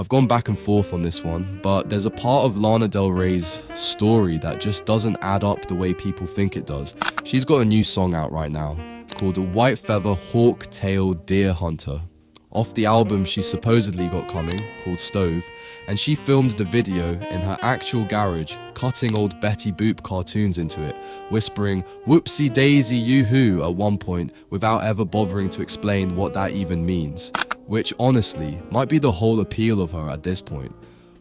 I've gone back and forth on this one, but there's a part of Lana Del Rey's story that just doesn't add up the way people think it does. She's got a new song out right now called The White Feather Hawk Tail Deer Hunter. Off the album she supposedly got coming, called Stove, and she filmed the video in her actual garage, cutting old Betty Boop cartoons into it, whispering "whoopsie daisy yoo-hoo" at one point without ever bothering to explain what that even means. Which honestly might be the whole appeal of her at this point.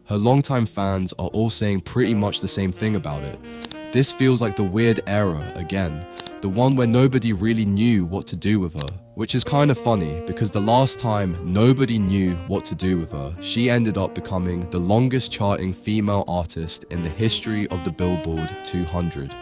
Her longtime fans are all saying pretty much the same thing about it. This feels like the weird era again, the one where nobody really knew what to do with her. Which is kind of funny because the last time nobody knew what to do with her, she ended up becoming the longest charting female artist in the history of the Billboard 200.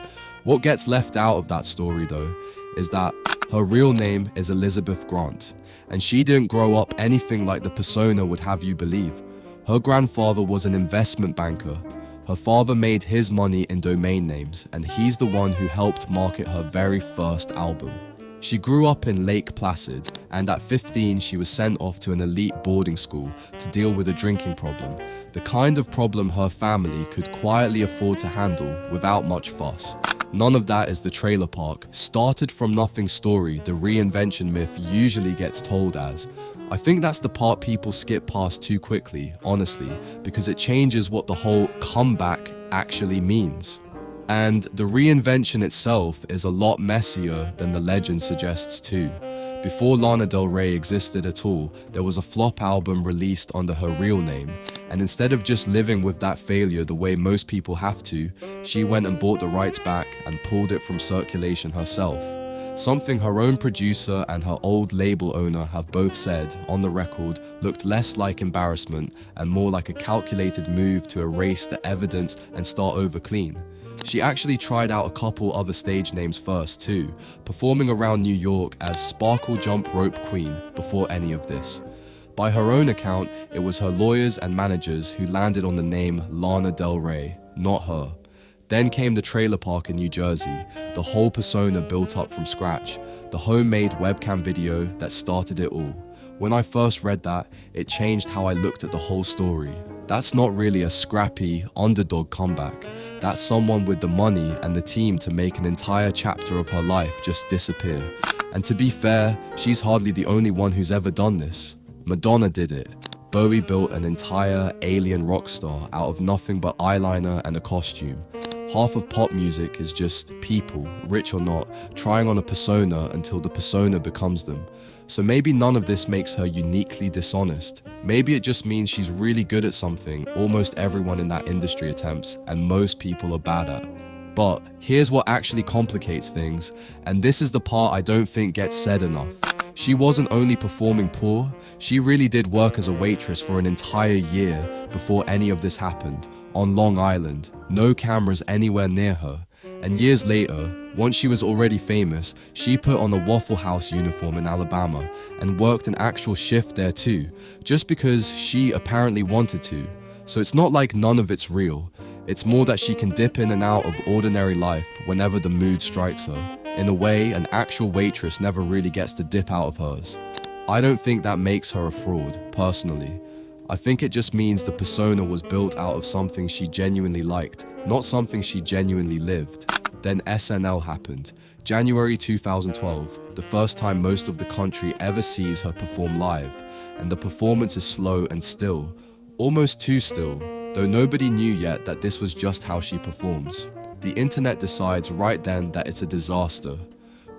What gets left out of that story though is that her real name is Elizabeth Grant, and she didn't grow up anything like the persona would have you believe. Her grandfather was an investment banker. Her father made his money in domain names, and he's the one who helped market her very first album. She grew up in Lake Placid, and at 15 she was sent off to an elite boarding school to deal with a drinking problem, the kind of problem her family could quietly afford to handle without much fuss. None of that is the trailer park, started from nothing story the reinvention myth usually gets told as. I think that's the part people skip past too quickly, honestly, because it changes what the whole comeback actually means. And the reinvention itself is a lot messier than the legend suggests too. Before Lana Del Rey existed at all, there was a flop album released under her real name, and instead of just living with that failure the way most people have to, she went and bought the rights back and pulled it from circulation herself. Something her own producer and her old label owner have both said, on the record, looked less like embarrassment and more like a calculated move to erase the evidence and start over clean. She actually tried out a couple other stage names first too, performing around New York as Sparkle Jump Rope Queen before any of this. By her own account, it was her lawyers and managers who landed on the name Lana Del Rey, not her. Then came the trailer park in New Jersey, the whole persona built up from scratch, the homemade webcam video that started it all. When I first read that, it changed how I looked at the whole story. That's not really a scrappy, underdog comeback. That's someone with the money and the team to make an entire chapter of her life just disappear. And to be fair, she's hardly the only one who's ever done this. Madonna did it. Bowie built an entire alien rock star out of nothing but eyeliner and a costume. Half of pop music is just people, rich or not, trying on a persona until the persona becomes them. So maybe none of this makes her uniquely dishonest. Maybe it just means she's really good at something almost everyone in that industry attempts and most people are bad at. But here's what actually complicates things, and this is the part I don't think gets said enough. She wasn't only performing poor, she really did work as a waitress for an entire year before any of this happened, on Long Island, no cameras anywhere near her. And years later, once she was already famous, she put on a Waffle House uniform in Alabama and worked an actual shift there too, just because she apparently wanted to. So it's not like none of it's real, it's more that she can dip in and out of ordinary life whenever the mood strikes her. In a way, an actual waitress never really gets to dip out of hers. I don't think that makes her a fraud, personally. I think it just means the persona was built out of something she genuinely liked, not something she genuinely lived. Then SNL happened. January 2012, the first time most of the country ever sees her perform live, and the performance is slow and still, almost too still, though nobody knew yet that this was just how she performs. The internet decides right then that it's a disaster.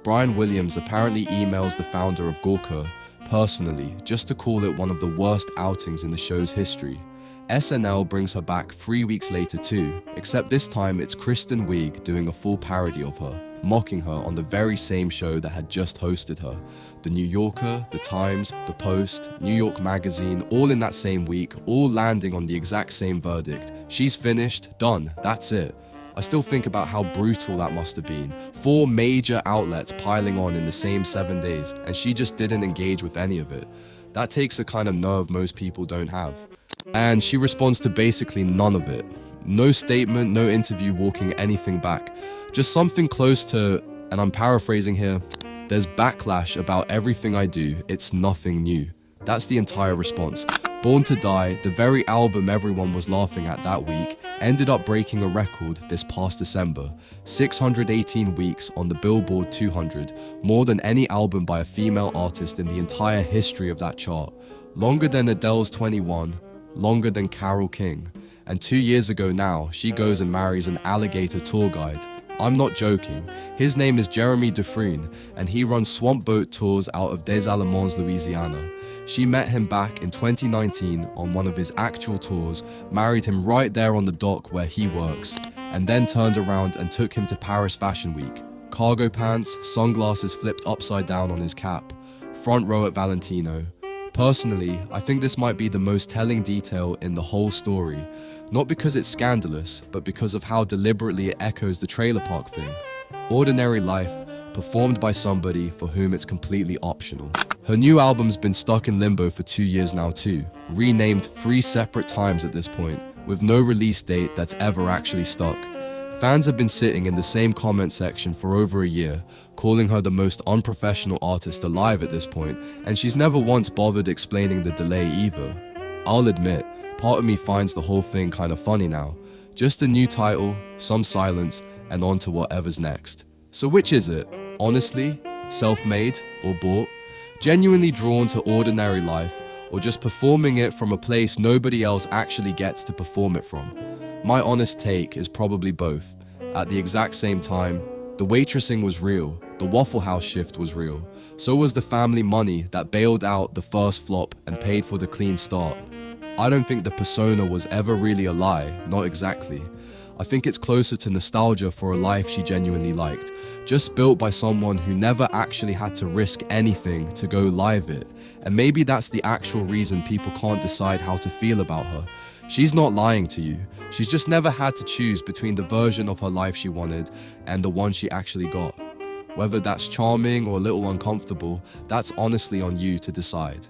Brian Williams apparently emails the founder of Gawker personally just to call it one of the worst outings in the show's history. SNL brings her back 3 weeks later too, except this time it's Kristen Wiig doing a full parody of her, mocking her on the very same show that had just hosted her. The New Yorker, The Times, The Post, New York Magazine, all in that same week, all landing on the exact same verdict. She's finished, done, that's it. I still think about how brutal that must have been. 4 major outlets piling on in the same 7 days, and she just didn't engage with any of it. That takes a kind of nerve most people don't have. And she responds to basically none of it. No statement, no interview walking anything back. Just something close to, and I'm paraphrasing here, "There's backlash about everything I do, it's nothing new." That's the entire response. Born to Die, the very album everyone was laughing at that week, ended up breaking a record this past December. 618 weeks on the Billboard 200, more than any album by a female artist in the entire history of that chart. Longer than Adele's 21, longer than Carole King. And 2 years ago now, she goes and marries an alligator tour guide. I'm not joking. His name is Jeremy Dufrene, and he runs swamp boat tours out of Des Allemands, Louisiana. She met him back in 2019 on one of his actual tours, married him right there on the dock where he works, and then turned around and took him to Paris Fashion Week. Cargo pants, sunglasses flipped upside down on his cap, front row at Valentino. Personally, I think this might be the most telling detail in the whole story, not because it's scandalous, but because of how deliberately it echoes the trailer park thing. Ordinary life, performed by somebody for whom it's completely optional. Her new album's been stuck in limbo for 2 years now too, renamed 3 separate times at this point, with no release date that's ever actually stuck. Fans have been sitting in the same comment section for over a year, calling her the most unprofessional artist alive at this point, and she's never once bothered explaining the delay either. I'll admit, part of me finds the whole thing kind of funny now. Just a new title, some silence, and on to whatever's next. So which is it? Honestly? Self-made? Or bought? Genuinely drawn to ordinary life, or just performing it from a place nobody else actually gets to perform it from? My honest take is probably both. At the exact same time, the waitressing was real, the Waffle House shift was real, so was the family money that bailed out the first flop and paid for the clean start. I don't think the persona was ever really a lie, not exactly. I think it's closer to nostalgia for a life she genuinely liked, just built by someone who never actually had to risk anything to go live it. And maybe that's the actual reason people can't decide how to feel about her. She's not lying to you. She's just never had to choose between the version of her life she wanted and the one she actually got. Whether that's charming or a little uncomfortable, that's honestly on you to decide.